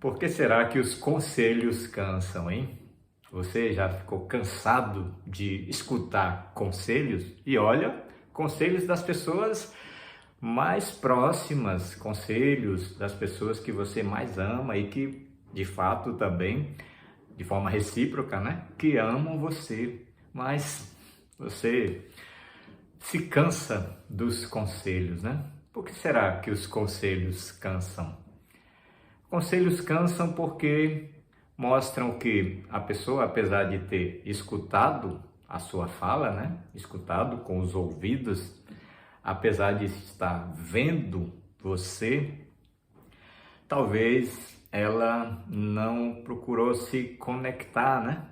Por que será que os conselhos cansam, hein? Você já ficou cansado de escutar conselhos? E olha, conselhos das pessoas mais próximas, conselhos das pessoas que você mais ama e que, de fato, também, de forma recíproca, né? Que amam você. Mas você se cansa dos conselhos, né? Por que será que os conselhos cansam? Conselhos cansam porque mostram que a pessoa, apesar de ter escutado a sua fala, né? Escutado com os ouvidos, apesar de estar vendo você, talvez ela não procurou se conectar, né?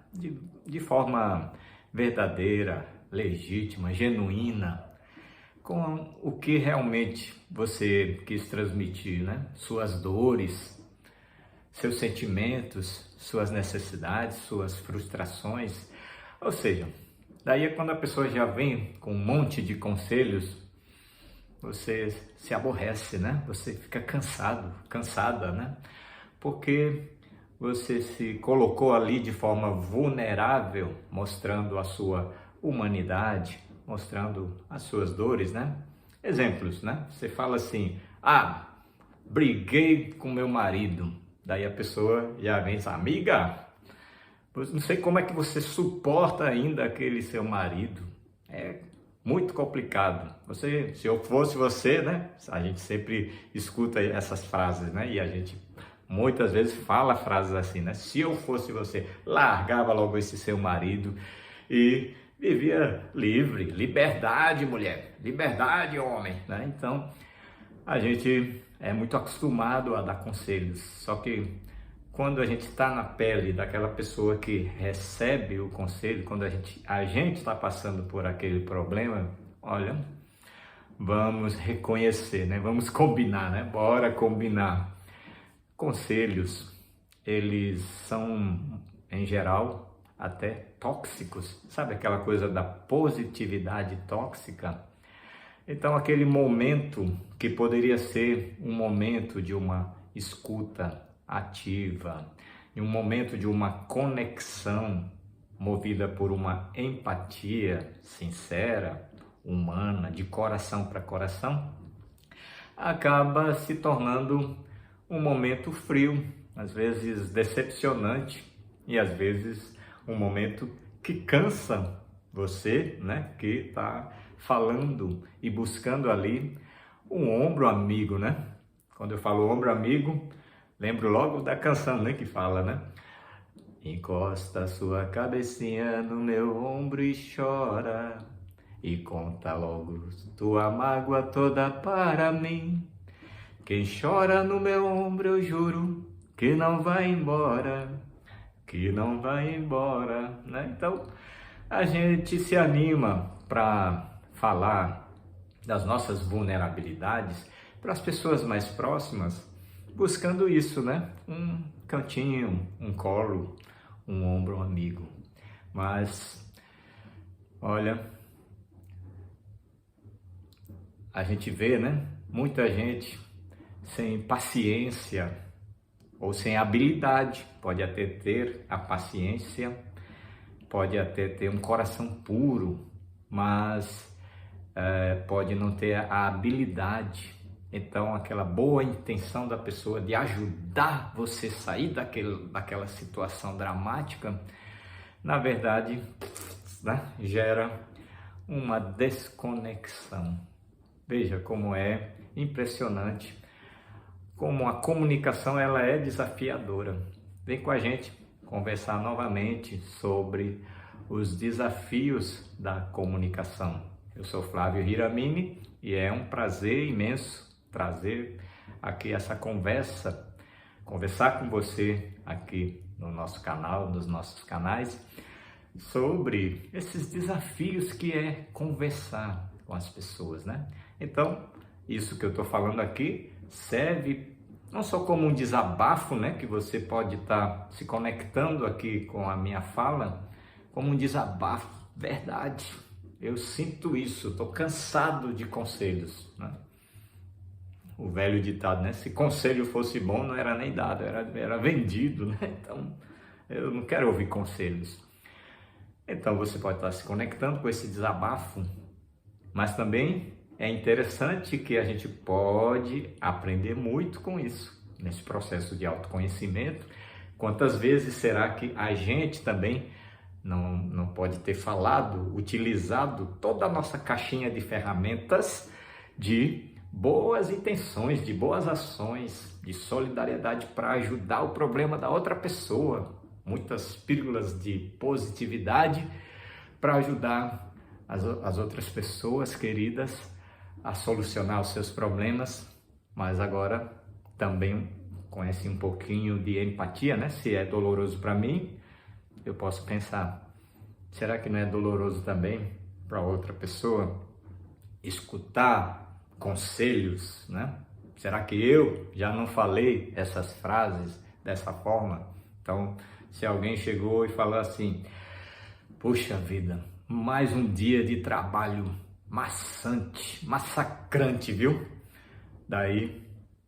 De forma verdadeira, legítima, genuína, com o que realmente você quis transmitir, né? Suas dores, seus sentimentos, suas necessidades, suas frustrações. Ou seja, daí é quando a pessoa já vem com um monte de conselhos, você se aborrece, né? Você fica cansado, cansada, né? Porque você se colocou ali de forma vulnerável, mostrando a sua humanidade, mostrando as suas dores, né? Exemplos, né? Você fala assim: ah, briguei com meu marido. Daí a pessoa já vem e diz: amiga, não sei como é que você suporta ainda aquele seu marido. É muito complicado. Se eu fosse você, né? A gente sempre escuta essas frases, né? E a gente muitas vezes fala frases assim, né? Se eu fosse você, largava logo esse seu marido e vivia livre. Liberdade, mulher. Liberdade, homem, né? Então, a gente é muito acostumado a dar conselhos, só que quando a gente está na pele daquela pessoa que recebe o conselho, quando a gente está passando por aquele problema, olha, vamos reconhecer, né? Vamos combinar, né? Bora combinar. Conselhos, eles são, em geral, até tóxicos. Sabe aquela coisa da positividade tóxica? Então, aquele momento que poderia ser um momento de uma escuta ativa, em um momento de uma conexão movida por uma empatia sincera, humana, de coração para coração, acaba se tornando um momento frio, às vezes decepcionante e às vezes um momento que cansa você, né, que está falando e buscando ali um ombro amigo, né? Quando eu falo ombro amigo, lembro logo da canção, né, que fala, né? Encosta sua cabecinha no meu ombro e chora, e conta logo tua mágoa toda para mim. Quem chora no meu ombro, eu juro que não vai embora, que não vai embora, né? Então, a gente se anima para falar das nossas vulnerabilidades para as pessoas mais próximas, buscando isso, né? Um cantinho, um colo, um ombro amigo. Mas, olha, a gente vê, né? Muita gente sem paciência ou sem habilidade, pode até ter a paciência, pode até ter um coração puro, mas pode não ter a habilidade. Então, aquela boa intenção da pessoa de ajudar você a sair daquela situação dramática, na verdade, né, gera uma desconexão. Veja como é impressionante, como a comunicação ela é desafiadora. Vem com a gente conversar novamente sobre os desafios da comunicação. Eu sou Flávio Hiramini e é um prazer imenso trazer aqui essa conversar com você aqui no nosso canal, nos nossos canais, sobre esses desafios que é conversar com as pessoas, né? Então, isso que eu estou falando aqui serve não só como um desabafo, né, que você pode estar se conectando aqui com a minha fala, como um desabafo, verdade. Eu sinto isso, estou cansado de conselhos, né? o velho ditado, né? Se conselho fosse bom, não era nem dado, era vendido, né? Então, eu não quero ouvir conselhos. Então, você pode estar se conectando com esse desabafo, mas também é interessante que a gente pode aprender muito com isso, nesse processo de autoconhecimento. Quantas vezes será que a gente também não pode ter falado, utilizado toda a nossa caixinha de ferramentas de boas intenções, de boas ações, de solidariedade para ajudar o problema da outra pessoa, muitas pílulas de positividade para ajudar as outras pessoas queridas a solucionar os seus problemas, mas agora também conhece um pouquinho de empatia, né? Se é doloroso para mim, eu posso pensar, será que não é doloroso também para outra pessoa escutar conselhos, né? Será que eu já não falei essas frases dessa forma? Então, se alguém chegou e falou assim, puxa vida, mais um dia de trabalho maçante, massacrante, viu? Daí,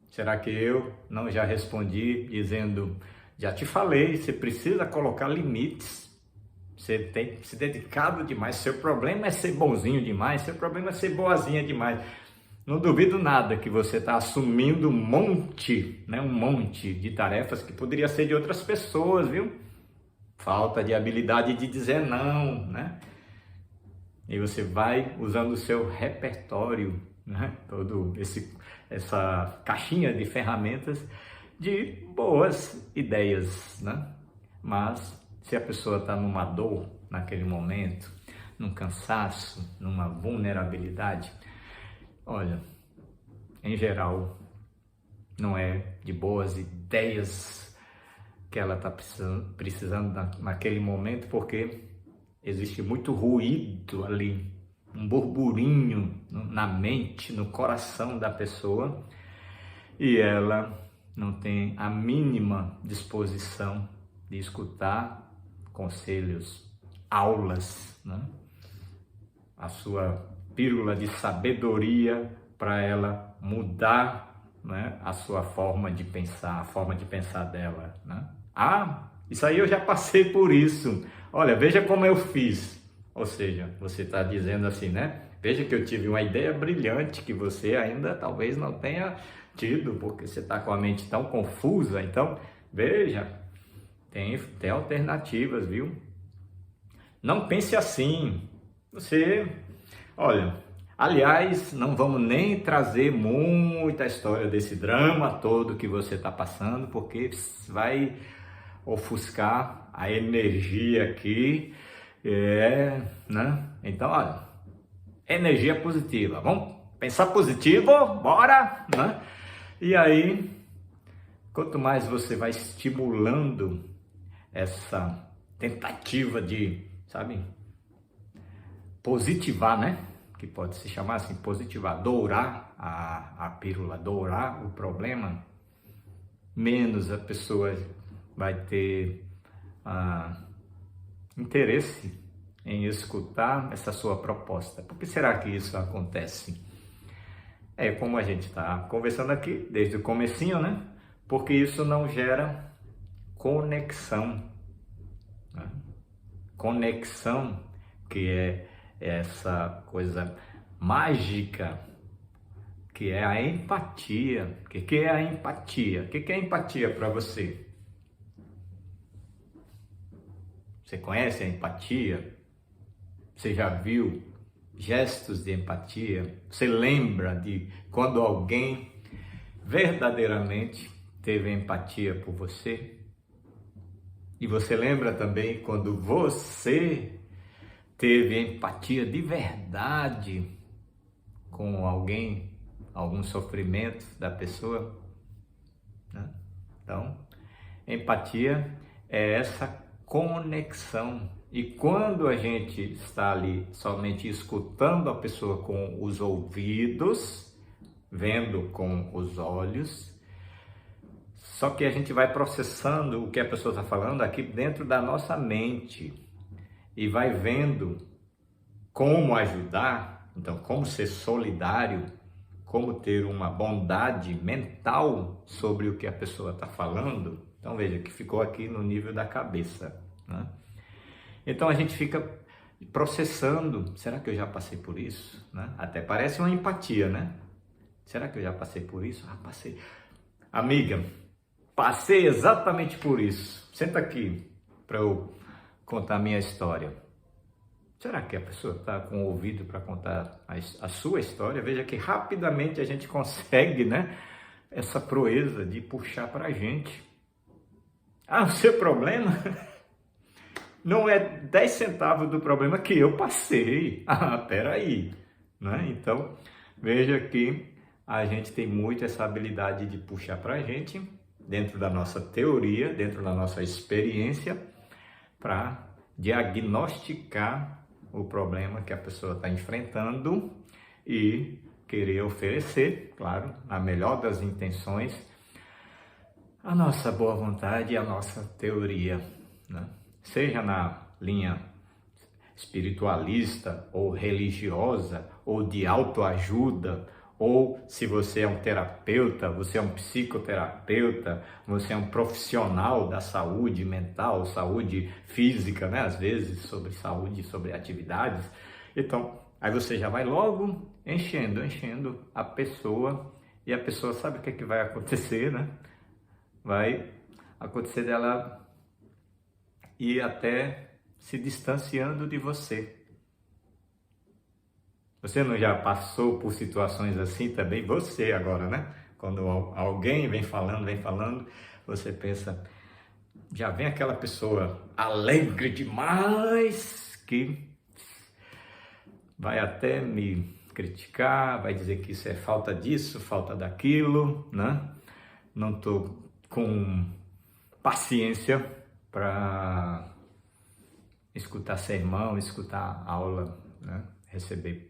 será que eu não já respondi dizendo, já te falei, você precisa colocar limites. Você tem se dedicado demais, seu problema é ser bonzinho demais, seu problema é ser boazinha demais. Não duvido nada que você está assumindo um monte de tarefas que poderia ser de outras pessoas, viu? Falta de habilidade de dizer não, né? E você vai usando o seu repertório, né? Essa caixinha de ferramentas de boas ideias, né? Mas se a pessoa está numa dor naquele momento, num cansaço, numa vulnerabilidade, olha, em geral, não é de boas ideias que ela está precisando naquele momento, porque existe muito ruído ali, um burburinho na mente, no coração da pessoa, e ela não tem a mínima disposição de escutar conselhos, aulas, né? A sua pílula de sabedoria para ela mudar, né, a sua forma de pensar, a forma de pensar dela, né? Ah, isso aí eu já passei por isso. Olha, veja como eu fiz. Ou seja, você está dizendo assim, né? Veja que eu tive uma ideia brilhante que você ainda talvez não tenha tido, porque você está com a mente tão confusa. Então, veja, tem alternativas, viu? Não pense assim. Olha, aliás, não vamos nem trazer muita história desse drama todo que você está passando, porque vai ofuscar a energia aqui, né? Então, olha, energia positiva, vamos pensar positivo, bora, né? E aí, quanto mais você vai estimulando essa tentativa de, sabe, positivar, né? Que pode se chamar assim, positivar, dourar a pílula, dourar o problema, menos a pessoa vai ter interesse em escutar essa sua proposta. Por que será que isso acontece? É como a gente está conversando aqui desde o comecinho, né? Porque isso não gera conexão, né? Conexão, que é essa coisa mágica, que é a empatia. O que é a empatia? O que é empatia para você? Você conhece a empatia? Você já viu gestos de empatia? Você lembra de quando alguém verdadeiramente teve empatia por você? E você lembra também quando você teve empatia de verdade com alguém, algum sofrimento da pessoa, né? Então, empatia é essa conexão. E quando a gente está ali somente escutando a pessoa com os ouvidos, vendo com os olhos, só que a gente vai processando o que a pessoa está falando aqui dentro da nossa mente e vai vendo como ajudar, então como ser solidário, como ter uma bondade mental sobre o que a pessoa está falando. Então veja que ficou aqui no nível da cabeça, né? Então a gente fica processando, será que eu já passei por isso? Né? Até parece uma empatia, né? Será que eu já passei por isso? Ah, passei. Amiga, passei exatamente por isso. Senta aqui para eu contar a minha história. Será que a pessoa está com o ouvido para contar a sua história? Veja que rapidamente a gente consegue, né, essa proeza de puxar para a gente. Ah, o seu problema não é 10 centavos do problema que eu passei. Ah, peraí, né? Então, veja que a gente tem muito essa habilidade de puxar para a gente, dentro da nossa teoria, dentro da nossa experiência, para diagnosticar o problema que a pessoa está enfrentando e querer oferecer, claro, na melhor das intenções, a nossa boa vontade e a nossa teoria, né? Seja na linha espiritualista ou religiosa ou de autoajuda, ou se você é um terapeuta, você é um psicoterapeuta, você é um profissional da saúde mental, saúde física, né? Às vezes sobre saúde, sobre atividades. Então, aí você já vai logo enchendo a pessoa, e a pessoa sabe o que é que vai acontecer, né? Vai acontecer dela ir até se distanciando de você. Você não já passou por situações assim também? Você agora, né? Quando alguém vem falando, você pensa, já vem aquela pessoa alegre demais que vai até me criticar, vai dizer que isso é falta disso, falta daquilo, né? Não estou com paciência para escutar sermão, escutar aula, né? Receber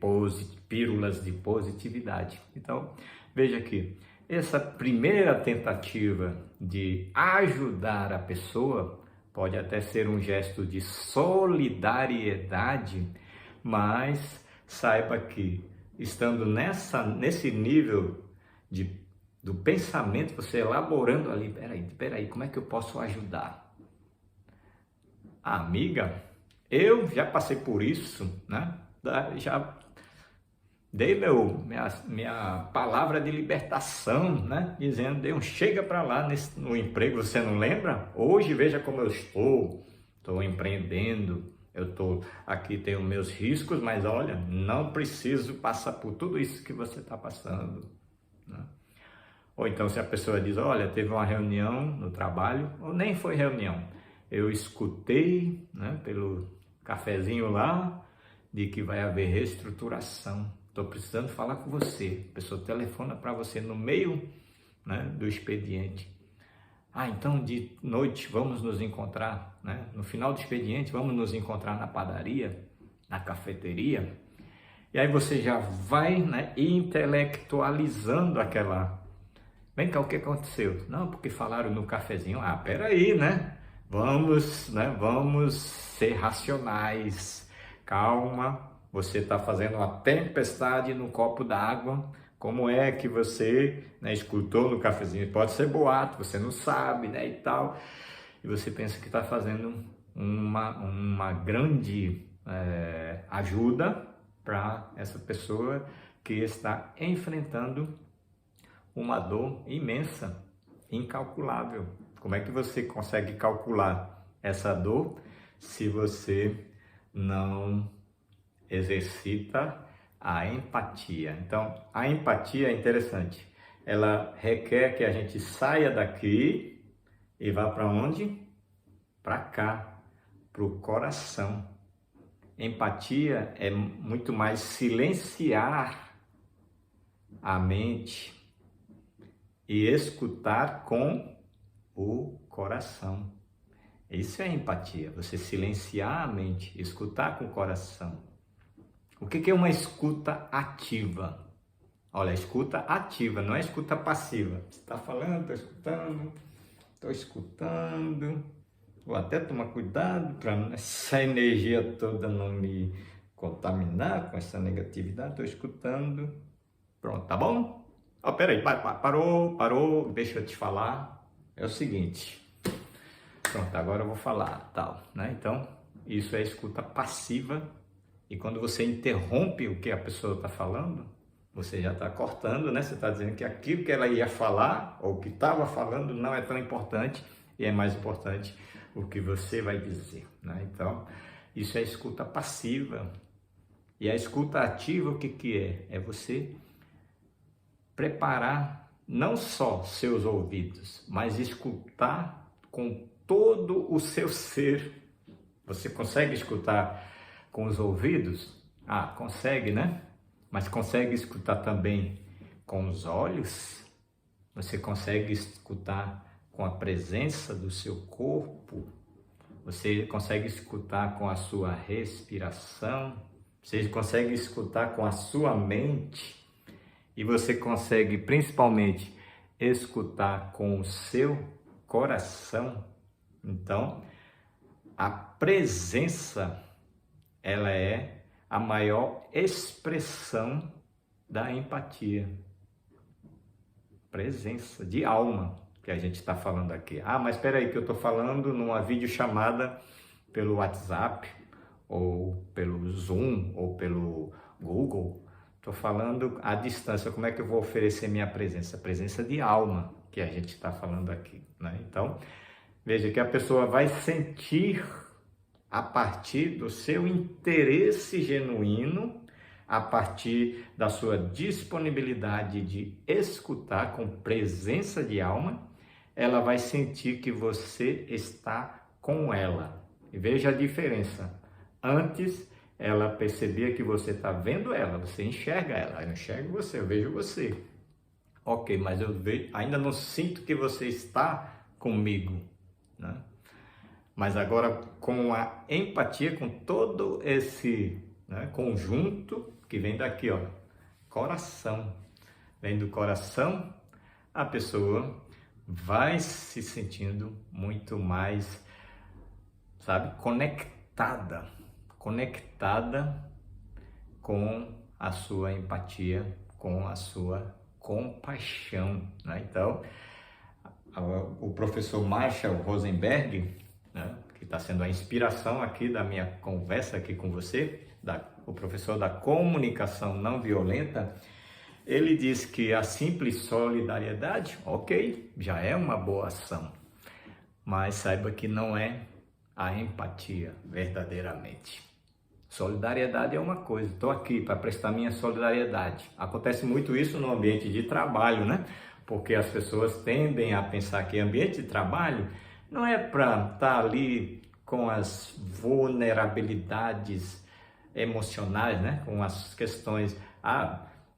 pílulas de positividade. Então, veja aqui, essa primeira tentativa de ajudar a pessoa pode até ser um gesto de solidariedade, mas saiba que, estando nesse nível do pensamento, você elaborando ali, peraí, como é que eu posso ajudar? Amiga, eu já passei por isso, né? Já dei minha palavra de libertação, né? Dizendo, dei um chega para lá no emprego, você não lembra? Hoje veja como eu estou empreendendo, eu estou aqui, tenho meus riscos, mas olha, não preciso passar por tudo isso que você está passando, né? Ou então se a pessoa diz, olha, teve uma reunião no trabalho, ou nem foi reunião, eu escutei, né, pelo cafezinho lá, de que vai haver reestruturação. Estou precisando falar com você. A pessoa telefona para você no meio, né, do expediente. Ah, então de noite vamos nos encontrar, né? No final do expediente vamos nos encontrar na padaria, na cafeteria. E aí você já vai, né, intelectualizando aquela... Vem cá, o que aconteceu? Não, porque falaram no cafezinho. Ah, peraí, né? Vamos ser racionais. Calma, você está fazendo uma tempestade no copo d'água. Como é que você, né, escutou no cafezinho? Pode ser boato, você não sabe, né, e tal. E você pensa que está fazendo uma grande ajuda para essa pessoa que está enfrentando uma dor imensa, incalculável. Como é que você consegue calcular essa dor se você não exercita a empatia? Então, a empatia é interessante. Ela requer que a gente saia daqui e vá para onde? Para cá, para o coração. Empatia é muito mais silenciar a mente e escutar com o coração. Isso é empatia, você silenciar a mente, escutar com o coração. O que é uma escuta ativa? Olha, escuta ativa, não é escuta passiva. Você está falando, estou escutando. Vou até tomar cuidado para essa energia toda não me contaminar com essa negatividade. Estou escutando, Pronto, tá bom? Ó, peraí, parou, deixa eu te falar. É o seguinte, pronto, agora eu vou falar, tal, né? Então, isso é escuta passiva, e quando você interrompe o que a pessoa está falando, você já está cortando, né? Você está dizendo que aquilo que ela ia falar, ou que estava falando, não é tão importante, e é mais importante o que você vai dizer, né? Então, isso é escuta passiva. E a escuta ativa, o que que é? É você preparar não só seus ouvidos, mas escutar com todo o seu ser. Você consegue escutar com os ouvidos? Ah, consegue, né? Mas consegue escutar também com os olhos? Você consegue escutar com a presença do seu corpo? Você consegue escutar com a sua respiração? Você consegue escutar com a sua mente? E você consegue principalmente escutar com o seu coração? Então, a presença, ela é a maior expressão da empatia. Presença de alma que a gente está falando aqui. Ah, mas espera aí que eu estou falando numa videochamada pelo WhatsApp, ou pelo Zoom, ou pelo Google. Estou falando à distância. Como é que eu vou oferecer minha presença? Presença de alma que a gente está falando aqui, né? Então, veja que a pessoa vai sentir a partir do seu interesse genuíno, a partir da sua disponibilidade de escutar com presença de alma, ela vai sentir que você está com ela. E veja a diferença. Antes, ela percebia que você está vendo ela, você enxerga ela. Eu enxergo você, eu vejo você. Ok, mas eu ainda não sinto que você está comigo, né? Mas agora, com a empatia, com todo esse, né, conjunto que vem daqui, ó, coração. Vem do coração, a pessoa vai se sentindo muito mais, sabe, conectada com a sua empatia, com a sua compaixão, né? Então, o professor Marshall Rosenberg, né, que está sendo a inspiração aqui da minha conversa aqui com você, o professor da comunicação não violenta, ele diz que a simples solidariedade, ok, já é uma boa ação, mas saiba que não é a empatia verdadeiramente. Solidariedade é uma coisa, estou aqui para prestar minha solidariedade. Acontece muito isso no ambiente de trabalho, né? Porque as pessoas tendem a pensar que ambiente de trabalho não é para estar ali com as vulnerabilidades emocionais, né? Com as questões,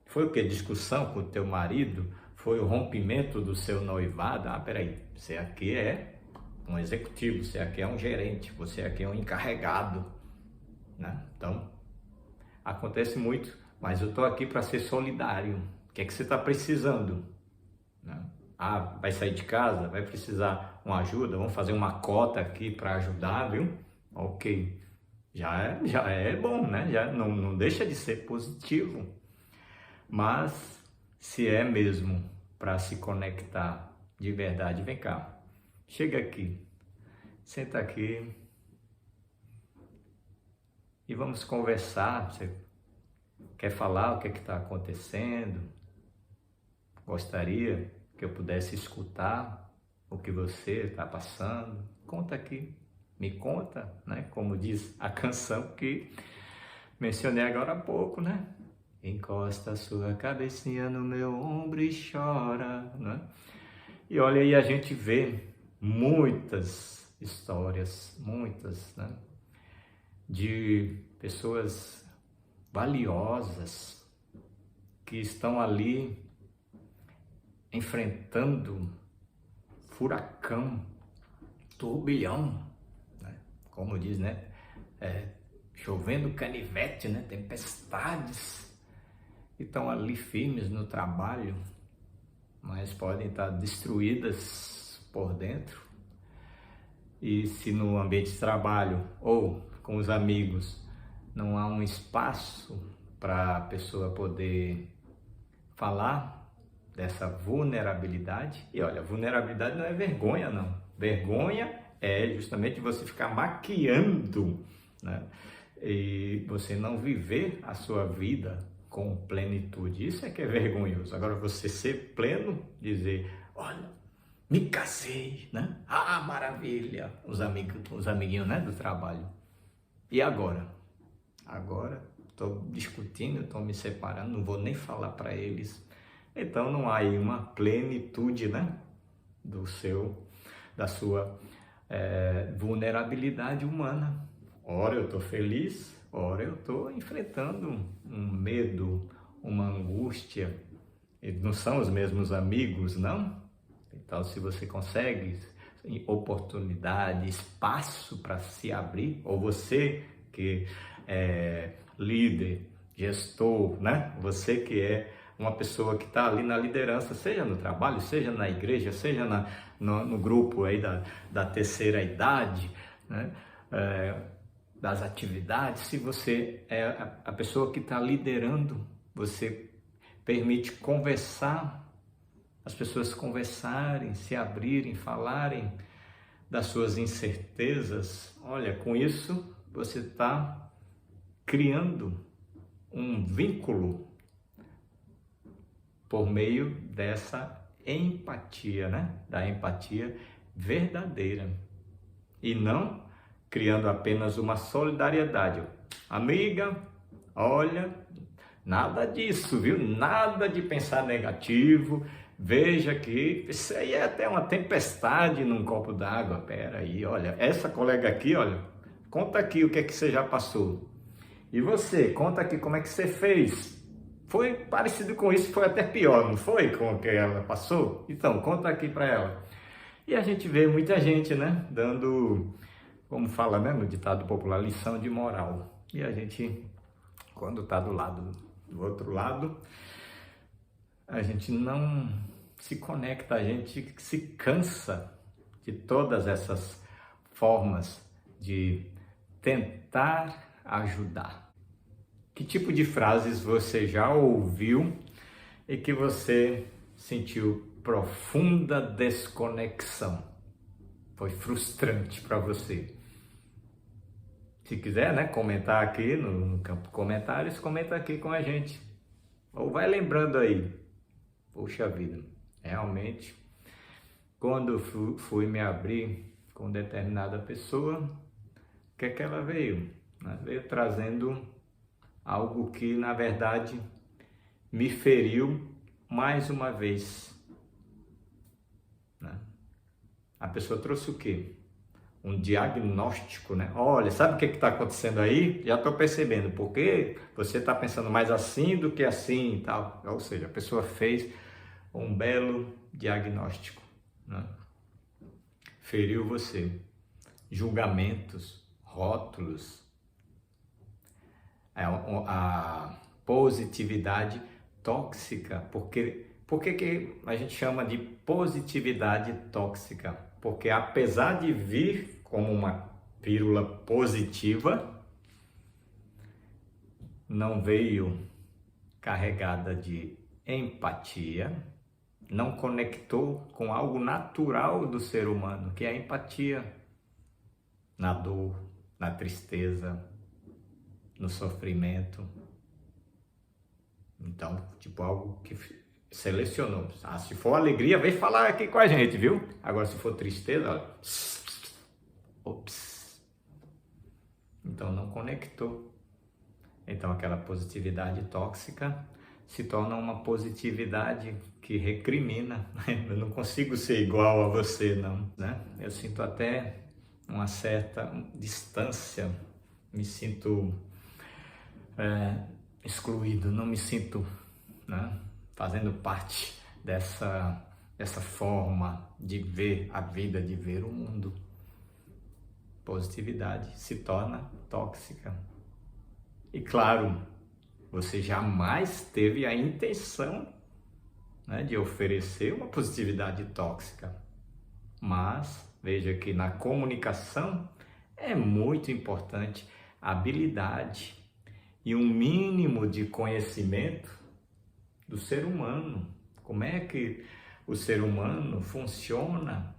foi o que? Discussão com o teu marido? Foi o rompimento do seu noivado? Peraí, você aqui é um executivo, você aqui é um gerente, você aqui é um encarregado, né? Então, acontece muito, mas eu estou aqui para ser solidário. O que é que você está precisando, né? Vai sair de casa, vai precisar uma ajuda, vamos fazer uma cota aqui para ajudar, viu? Ok, já é bom, né? Já não deixa de ser positivo, mas se é mesmo para se conectar de verdade, vem cá, chega aqui, senta aqui e vamos conversar. Você quer falar o que está acontecendo? Gostaria que eu pudesse escutar o que você está passando? Conta aqui, me conta, né? Como diz a canção que mencionei agora há pouco, né? Encosta a sua cabecinha no meu ombro e chora, né? E olha aí, a gente vê muitas histórias, muitas, né? De pessoas valiosas que estão ali enfrentando furacão, turbilhão, né? Como diz, né? Chovendo canivete, né? Tempestades, e estão ali firmes no trabalho, mas podem estar destruídas por dentro. E se no ambiente de trabalho ou com os amigos não há um espaço para a pessoa poder falar dessa vulnerabilidade. E olha, vulnerabilidade não é vergonha, não. Vergonha é justamente você ficar maquiando, né? E você não viver a sua vida com plenitude. Isso é que é vergonhoso. Agora, você ser pleno, dizer, olha, me casei, né? Ah, maravilha! Os amiguinhos, né, do trabalho. E agora? Agora estou discutindo, estou me separando, não vou nem falar para eles. Então não há aí uma plenitude, né, da sua vulnerabilidade humana. Ora eu estou feliz, ora eu estou enfrentando um medo, uma angústia. E não são os mesmos amigos, não? Então, se você consegue oportunidade, espaço para se abrir, ou você que é líder, gestor, né? Você que é uma pessoa que está ali na liderança, seja no trabalho, seja na igreja, seja no grupo aí da terceira idade, né? Das atividades, se você é a pessoa que está liderando, você permite conversar, as pessoas conversarem, se abrirem, falarem das suas incertezas. Olha, com isso você está criando um vínculo por meio dessa empatia, né? Da empatia verdadeira. E não criando apenas uma solidariedade. Amiga, olha, nada disso, viu? Nada de pensar negativo. Veja que isso aí é até uma tempestade num copo d'água. Pera aí, olha, essa colega aqui, olha, conta aqui o que é que você já passou. E você, conta aqui como é que você fez. Foi parecido com isso, foi até pior, não foi? Com o que ela passou? Então, conta aqui para ela. E a gente vê muita gente, né, dando, como fala, né, no ditado popular, lição de moral. E a gente, quando está do outro lado, a gente não se conecta, a gente se cansa de todas essas formas de tentar ajudar. Que tipo de frases você já ouviu e que você sentiu profunda desconexão? Foi frustrante para você? Se quiser, né, comentar aqui no campo comentários, comenta aqui com a gente. Ou vai lembrando aí. Poxa vida, realmente, quando eu fui me abrir com determinada pessoa, o que é que ela veio? Ela veio trazendo algo que, na verdade, me feriu mais uma vez. Né? A pessoa trouxe o quê? Um diagnóstico, né? Olha, sabe o que está acontecendo aí? Já estou percebendo, porque você está pensando mais assim do que assim e tal. Ou seja, a pessoa fez um belo diagnóstico, né? Feriu você. Julgamentos, rótulos, a positividade tóxica. Por que a gente chama de positividade tóxica? Porque apesar de vir como uma pílula positiva, não veio carregada de empatia, não conectou com algo natural do ser humano, que é a empatia na dor, na tristeza, no sofrimento. Então, tipo, algo que selecionou. Ah, se for alegria, vem falar aqui com a gente, viu? Agora, se for tristeza, olha, ops. Então, não conectou. Então, aquela positividade tóxica se torna uma positividade que recrimina. Eu não consigo ser igual a você, não, né? Eu sinto até uma certa distância, me sinto excluído, não me sinto, né, fazendo parte dessa forma de ver a vida, de ver o mundo. Positividade se torna tóxica. E claro, você jamais teve a intenção, né, de oferecer uma positividade tóxica. Mas veja que na comunicação é muito importante a habilidade e um mínimo de conhecimento do ser humano. Como é que o ser humano funciona?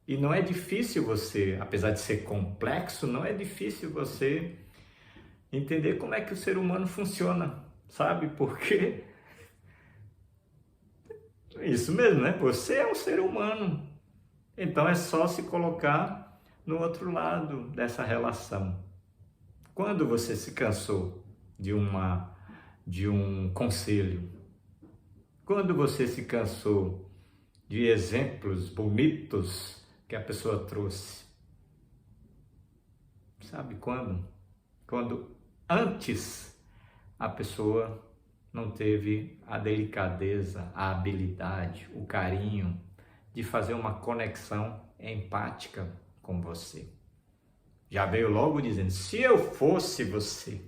E não é difícil você, apesar de ser complexo, não é difícil você entender como é que o ser humano funciona, sabe? Porque isso mesmo, né? Você é um ser humano. Então é só se colocar no outro lado dessa relação. Quando você se cansou de um conselho? Quando você se cansou de exemplos bonitos que a pessoa trouxe? Sabe quando? Quando antes a pessoa não teve a delicadeza, a habilidade, o carinho de fazer uma conexão empática com você. Já veio logo dizendo, se eu fosse você.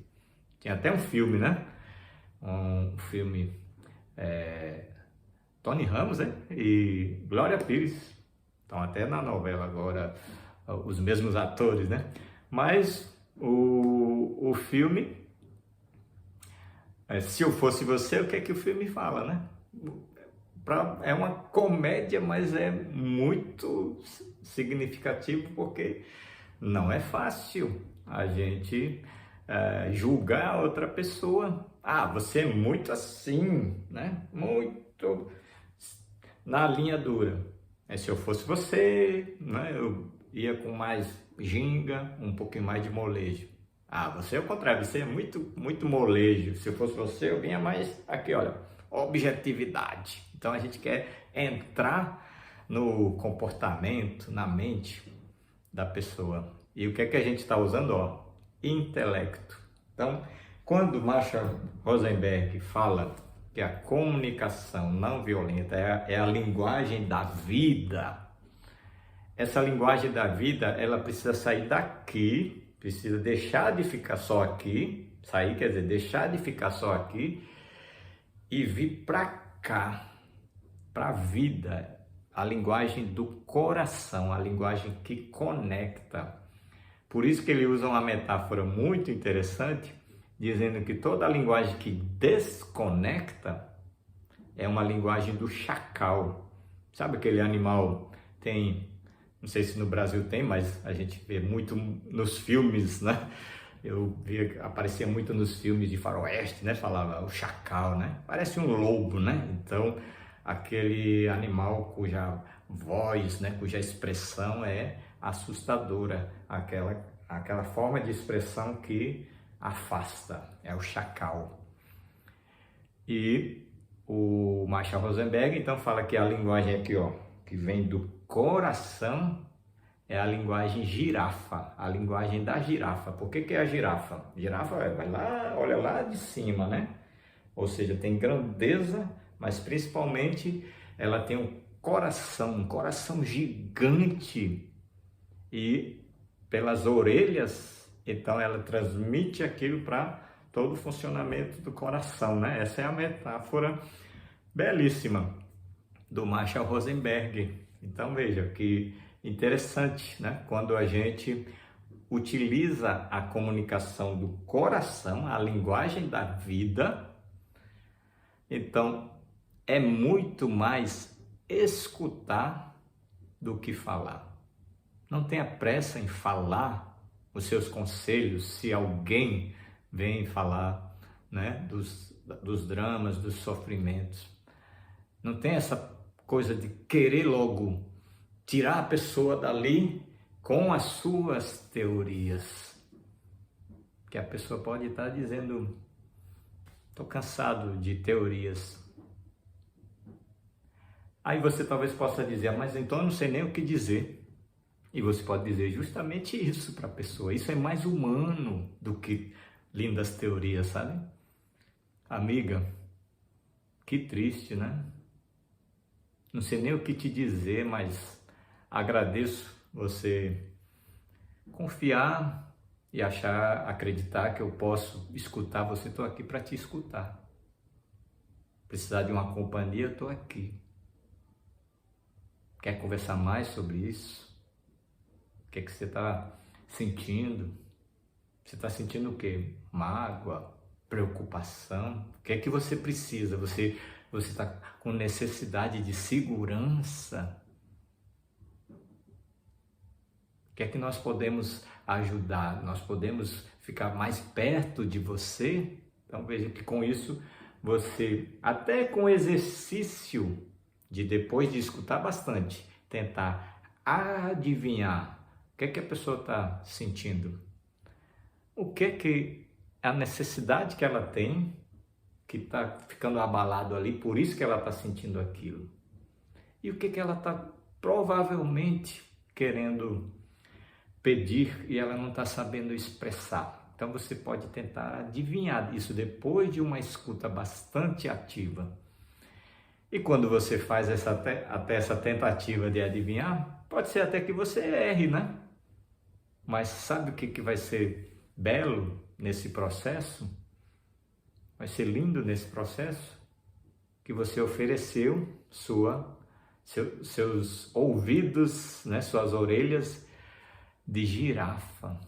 Tinha até um filme, né? Um filme, Tony Ramos, né? E Glória Pires. Estão até na novela agora os mesmos atores, né? Mas o filme, se eu fosse você, o que é que o filme fala, né? É uma comédia, mas é muito significativo porque não é fácil a gente julgar outra pessoa. Ah, você é muito assim, né? Muito na linha dura. Se eu fosse você, né, eu ia com mais ginga, um pouquinho mais de molejo. Ah, você é o contrário, você é muito molejo. Se eu fosse você, eu vinha mais aqui, olha, objetividade. Então a gente quer entrar no comportamento, na mente da pessoa. E o que é que a gente está usando? Ó, intelecto. Então, quando Marshall Rosenberg fala que a comunicação não violenta é a linguagem da vida, essa linguagem da vida, ela precisa sair daqui, precisa deixar de ficar só aqui, sair quer dizer deixar de ficar só aqui e vir para cá, para a vida, a linguagem do coração, a linguagem que conecta. Por isso que ele usa uma metáfora muito interessante, dizendo que toda a linguagem que desconecta é uma linguagem do chacal. Sabe aquele animal, não sei se no Brasil tem, mas a gente vê muito nos filmes, né? Eu via, aparecia muito nos filmes de faroeste, né? Falava o chacal, né? Parece um lobo, né? Então, aquele animal cuja voz, né? Cuja expressão é assustadora, aquela forma de expressão que afasta, é o chacal. E o Marshall Rosenberg então fala que a linguagem aqui, ó, que vem do coração, é a linguagem girafa, a linguagem da girafa. Por que é a girafa? Girafa vai lá, olha lá de cima, né? Ou seja, tem grandeza, mas principalmente ela tem um coração gigante. E pelas orelhas, então ela transmite aquilo para todo o funcionamento do coração, né? Essa é a metáfora belíssima do Marshall Rosenberg. Então veja que interessante, né? Quando a gente utiliza a comunicação do coração, a linguagem da vida, então é muito mais escutar do que falar. Não tenha pressa em falar os seus conselhos se alguém vem falar, né, dos dramas, dos sofrimentos. Não tem essa coisa de querer logo tirar a pessoa dali com as suas teorias. Que a pessoa pode estar dizendo, estou cansado de teorias. Aí você talvez possa dizer, mas então eu não sei nem o que dizer. E você pode dizer justamente isso para a pessoa. Isso é mais humano do que lindas teorias, sabe? Amiga, que triste, né? Não sei nem o que te dizer, mas agradeço você confiar e acreditar que eu posso escutar você. Estou aqui para te escutar. Precisar de uma companhia, eu estou aqui. Quer conversar mais sobre isso? O que é que você está sentindo? Você está sentindo o quê? Mágoa? preocupação? O que é que você precisa? Você está com necessidade de segurança? O que é que nós podemos ajudar? Nós podemos ficar mais perto de você? Então veja que com isso você, até com exercício de depois de escutar bastante, tentar adivinhar o que é que a pessoa está sentindo, o que é que a necessidade que ela tem, que está ficando abalado ali, por isso que ela está sentindo aquilo, e o que é que ela está provavelmente querendo pedir e ela não está sabendo expressar. Então você pode tentar adivinhar isso depois de uma escuta bastante ativa. E quando você faz até essa tentativa de adivinhar, pode ser até que você erre, né? Mas sabe o que vai ser belo nesse processo? Vai ser lindo nesse processo? Que você ofereceu seus ouvidos, né? Suas orelhas de girafa.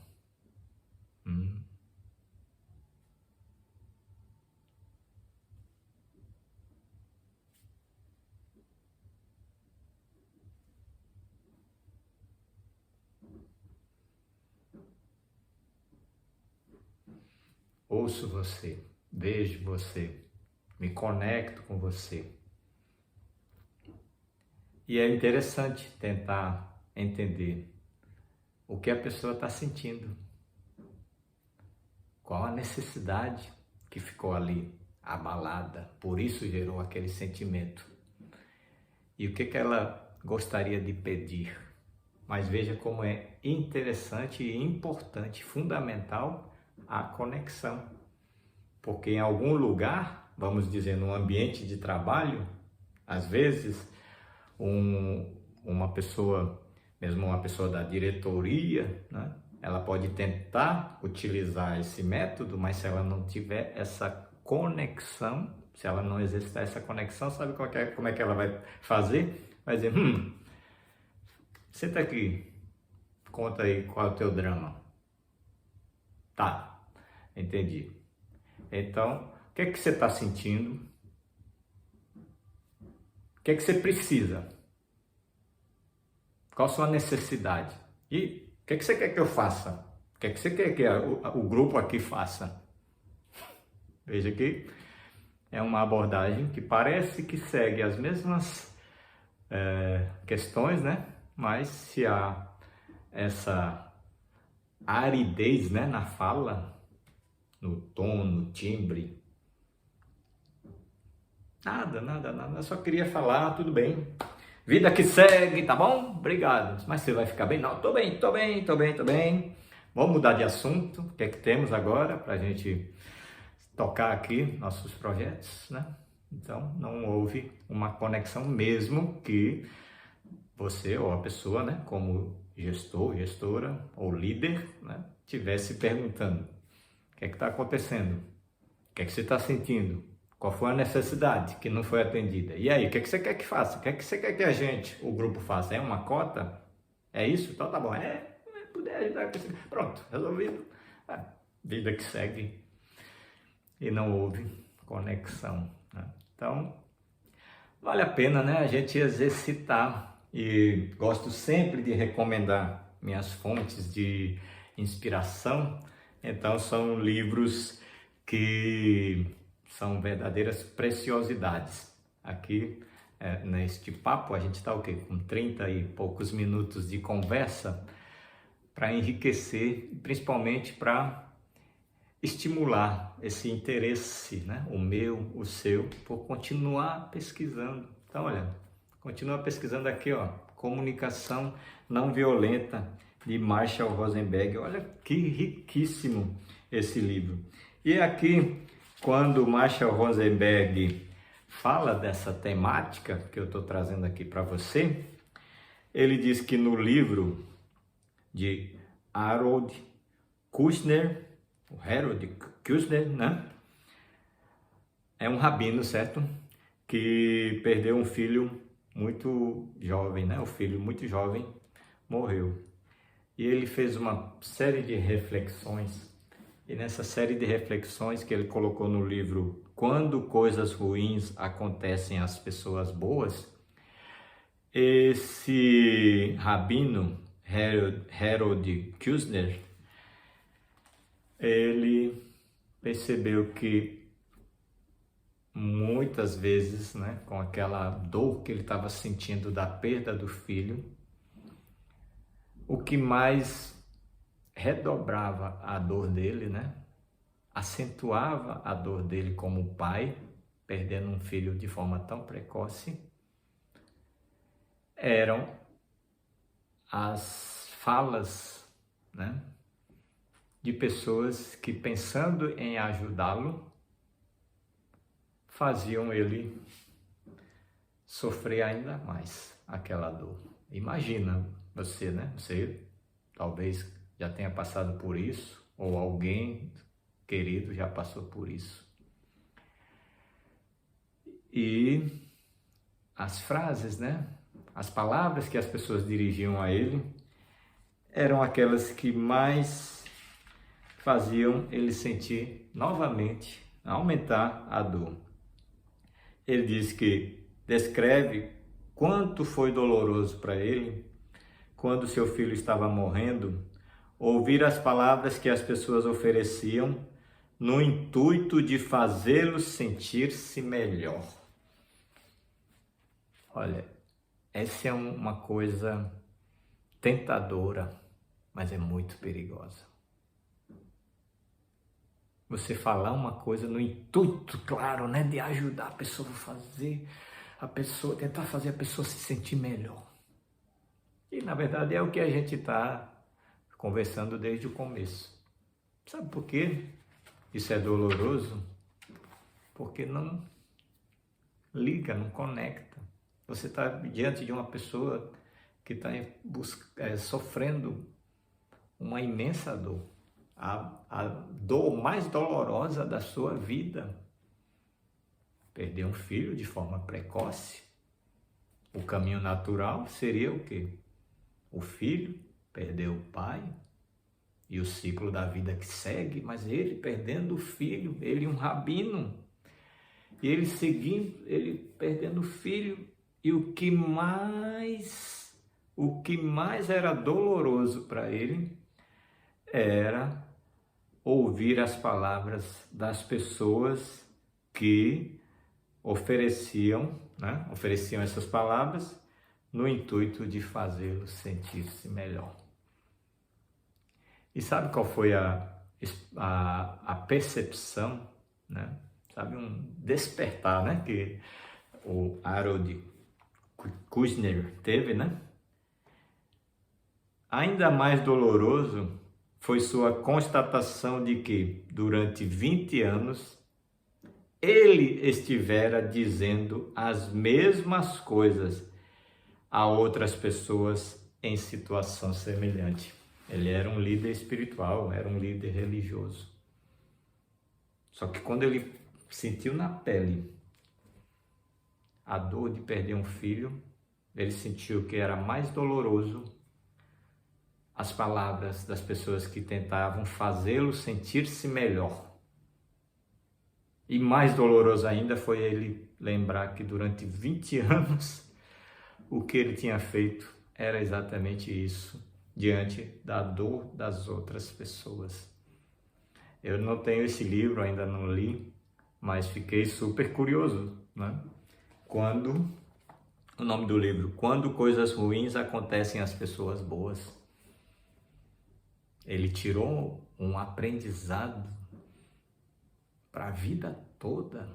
Ouço você, vejo você, me conecto com você. E é interessante tentar entender o que a pessoa está sentindo, qual a necessidade que ficou ali abalada, por isso gerou aquele sentimento. E o que ela gostaria de pedir. Mas veja como é interessante e importante, fundamental, a conexão. Porque em algum lugar, vamos dizer, no ambiente de trabalho, às vezes, uma pessoa, mesmo uma pessoa da diretoria, né, ela pode tentar utilizar esse método, mas se ela não tiver essa conexão, se ela não exercitar essa conexão, sabe como é que ela vai fazer? Vai dizer, senta aqui, conta aí qual é o teu drama. Tá, entendi. Então, o que é que você está sentindo? O que é que você precisa? Qual a sua necessidade? E o que é que você quer que eu faça? O que é que você quer que o grupo aqui faça? Veja que é uma abordagem que parece que segue as mesmas questões, né? Mas se há essa aridez, né, na fala, no tom, no timbre, nada, eu só queria falar, tudo bem, vida que segue, tá bom? Obrigado. Mas você vai ficar bem? Não, tô bem. Vamos mudar de assunto. O que é que temos agora para a gente tocar aqui nossos projetos, né? Então, não houve uma conexão mesmo que você ou a pessoa, né, como gestor, gestora ou líder, né, tivesse perguntando: o que é que está acontecendo? O que é que você está sentindo? Qual foi a necessidade que não foi atendida? E aí, o que é que você quer que faça? O que é que você quer que a gente, o grupo, faça? É uma cota? É isso? Então tá bom. Puder ajudar com isso. Pronto, resolvido. Vida que segue. E não houve conexão, né? Então, vale a pena, né, a gente exercitar. E gosto sempre de recomendar minhas fontes de inspiração. Então, são livros que são verdadeiras preciosidades. Aqui, neste papo, a gente está o quê? Com 30 e poucos minutos de conversa para enriquecer, principalmente para estimular esse interesse, né? O meu, o seu, por continuar pesquisando. Então, olha, continua pesquisando aqui, ó, Comunicação Não Violenta, de Marshall Rosenberg. Olha que riquíssimo esse livro. E aqui, quando Marshall Rosenberg fala dessa temática que eu estou trazendo aqui para você, ele diz que no livro de Harold Kushner, né? É um rabino, certo? Que perdeu um filho muito jovem, né? O filho muito jovem morreu. E ele fez uma série de reflexões E nessa série de reflexões que ele colocou no livro Quando Coisas Ruins Acontecem às Pessoas Boas, esse rabino, Harold Kushner, ele percebeu que muitas vezes, né, com aquela dor que ele estava sentindo da perda do filho, o que mais redobrava a dor dele, né, acentuava a dor dele como pai, perdendo um filho de forma tão precoce, eram as falas, né, de pessoas que, pensando em ajudá-lo, faziam ele sofrer ainda mais aquela dor. Imagina você, né? Você talvez já tenha passado por isso, ou alguém querido já passou por isso. E as frases, né? As palavras que as pessoas dirigiam a ele eram aquelas que mais faziam ele sentir novamente, aumentar a dor. Ele diz que descreve quanto foi doloroso para ele, quando seu filho estava morrendo, ouvir as palavras que as pessoas ofereciam no intuito de fazê-lo sentir-se melhor. Olha, essa é uma coisa tentadora, mas é muito perigosa. Você falar uma coisa no intuito, claro, né, de ajudar a pessoa a fazer, tentar fazer a pessoa se sentir melhor. E na verdade é o que a gente está conversando desde o começo. Sabe por quê isso é doloroso? Porque não liga, não conecta. Você está diante de uma pessoa que está sofrendo uma imensa dor. A dor mais dolorosa da sua vida. Perder um filho de forma precoce. O caminho natural seria o quê? O filho perder o pai e o ciclo da vida que segue, mas ele perdendo o filho, ele um rabino, e ele seguindo, ele perdendo o filho, e o que mais era doloroso para ele era ouvir as palavras das pessoas que ofereciam essas palavras no intuito de fazê-lo sentir-se melhor. E sabe qual foi a percepção, né? Sabe, um despertar, né? Que o Harold Kushner teve, né? Ainda mais doloroso foi sua constatação de que, durante 20 anos, ele estivera dizendo as mesmas coisas a outras pessoas em situação semelhante. Ele era um líder espiritual, era um líder religioso. Só que quando ele sentiu na pele a dor de perder um filho, ele sentiu que era mais doloroso as palavras das pessoas que tentavam fazê-lo sentir-se melhor. E mais doloroso ainda foi ele lembrar que durante 20 anos o que ele tinha feito era exatamente isso, diante da dor das outras pessoas. Eu não tenho esse livro, ainda não li, mas fiquei super curioso, né? O nome do livro, Quando Coisas Ruins Acontecem às Pessoas Boas. Ele tirou um aprendizado para a vida toda.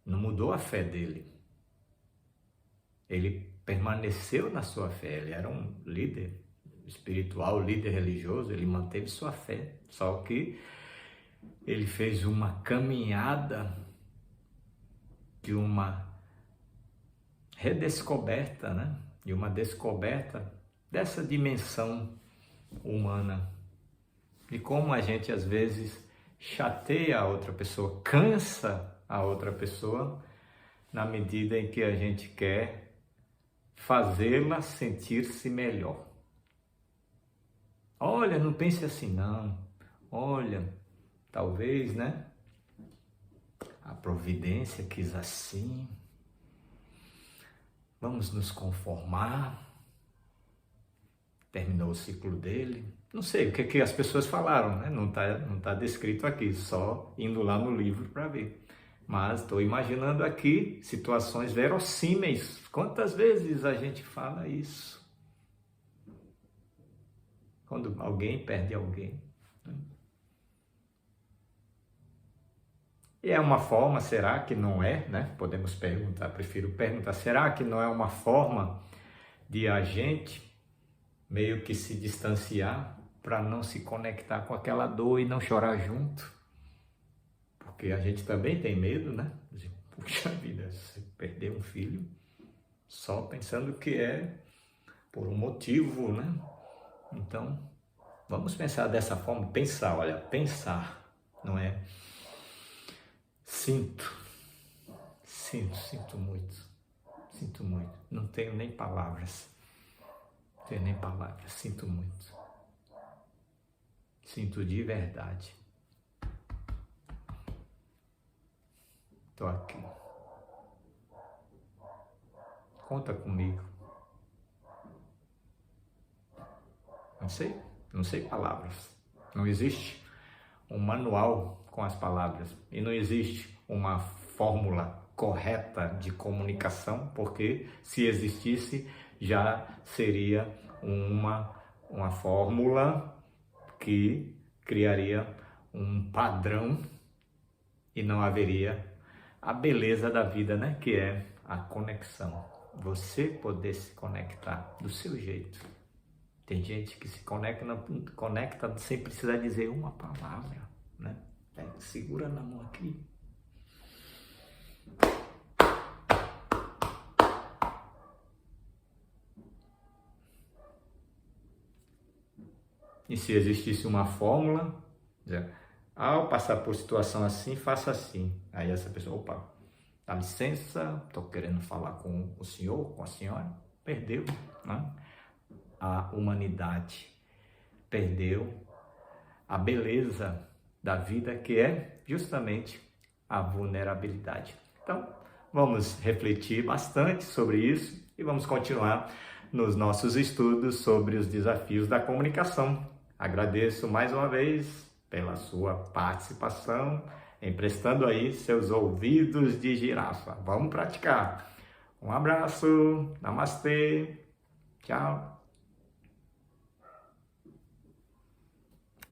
Não mudou a fé dele. Ele permaneceu na sua fé. Ele era um líder espiritual, líder religioso. Ele manteve sua fé. Só que ele fez uma caminhada de uma redescoberta, né? De uma descoberta dessa dimensão humana, de como a gente às vezes chateia a outra pessoa, cansa a outra pessoa, na medida em que a gente quer fazê-la sentir-se melhor. Olha, não pense assim não. Olha, talvez, né? A providência quis assim. Vamos nos conformar. Terminou o ciclo dele. Não sei o que as pessoas falaram, né? Não tá descrito aqui, só indo lá no livro para ver. Mas estou imaginando aqui situações verossímeis. Quantas vezes a gente fala isso? Quando alguém perde alguém. Né? E é uma forma, será que não é, né? Podemos perguntar, prefiro perguntar, será que não é uma forma de a gente meio que se distanciar para não se conectar com aquela dor e não chorar junto? Porque a gente também tem medo, né? De, puxa vida, se perder um filho, só pensando que é por um motivo, né? Então, vamos pensar dessa forma, pensar, não é? Sinto muito, não tenho nem palavras, sinto muito, sinto de verdade, tô aqui, conta comigo, não sei palavras, não existe um manual com as palavras e não existe uma fórmula correta de comunicação, porque se existisse já seria uma fórmula que criaria um padrão e não haveria a beleza da vida, né? Que é a conexão. Você poder se conectar do seu jeito. Tem gente que se conecta sem precisar dizer uma palavra, né? Segura na mão aqui. E se existisse uma fórmula, ao passar por situação assim, faça assim. Aí essa pessoa, opa, dá licença, estou querendo falar com o senhor, com a senhora. Perdeu, né? A humanidade, perdeu a beleza da vida, que é justamente a vulnerabilidade. Então, vamos refletir bastante sobre isso e vamos continuar nos nossos estudos sobre os desafios da comunicação. Agradeço mais uma vez pela sua participação, emprestando aí seus ouvidos de girafa. Vamos praticar. Um abraço, namastê, tchau.